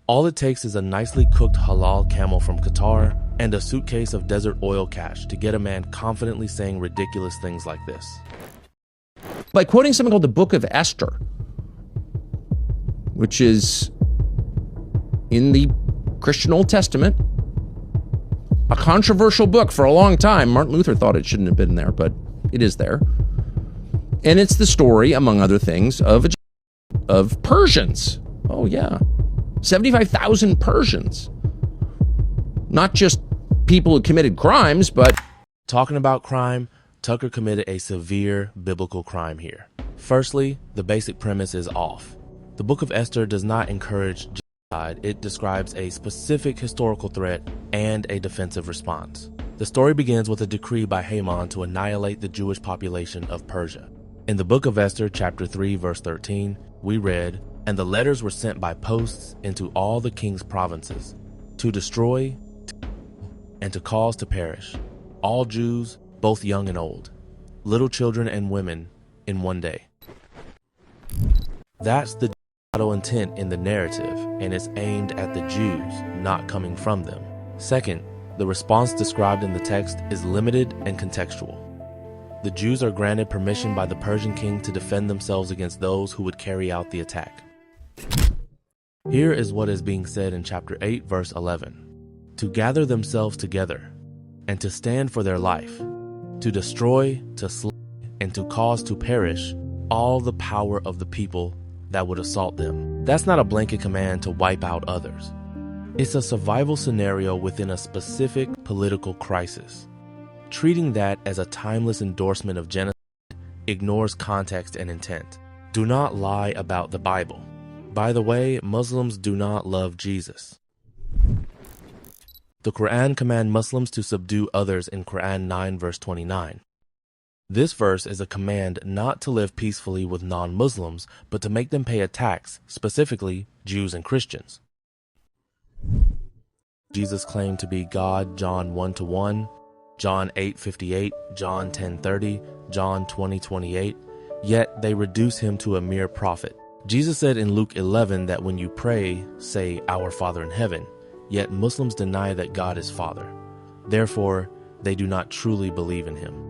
All it takes is a nicely cooked halal camel from Qatar and a suitcase of desert oil cash to get a man confidently saying ridiculous things like this. By quoting something called the Book of Esther, which is in the Christian Old Testament, a controversial book for a long time. Martin Luther thought it shouldn't have been there, but it is there. And it's the story, among other things, of Persians. Oh, yeah. 75,000 Persians. Not just people who committed crimes, but... Talking about crime, Tucker committed a severe biblical crime here. Firstly, the basic premise is off. The Book of Esther does not encourage genocide. It describes a specific historical threat and a defensive response. The story begins with a decree by Haman to annihilate the Jewish population of Persia. In the Book of Esther, chapter 3, verse 13, we read, "And the letters were sent by posts into all the king's provinces, to destroy, and to cause to perish, all Jews, both young and old, little children and women, in one day." That's the genocidal intent in the narrative, and it's aimed at the Jews, not coming from them. Second, the response described in the text is limited and contextual. The Jews are granted permission by the Persian king to defend themselves against those who would carry out the attack. Here is what is being said in chapter 8, verse 11. "To gather themselves together, and to stand for their life, to destroy, to slay, and to cause to perish all the power of the people that would assault them." That's not a blanket command to wipe out others. It's a survival scenario within a specific political crisis. Treating that as a timeless endorsement of genocide ignores context and intent. Do not lie about the Bible. By the way, Muslims do not love Jesus. The Quran commands Muslims to subdue others in Quran 9 verse 29. This verse is a command not to live peacefully with non-Muslims, but to make them pay a tax, specifically Jews and Christians. Jesus claimed to be God, John 1:1, John 8:58, John 10:30, John 20:28, yet they reduce him to a mere prophet. Jesus said in Luke 11 that when you pray, say, "Our Father in heaven," yet Muslims deny that God is Father. Therefore, they do not truly believe in him.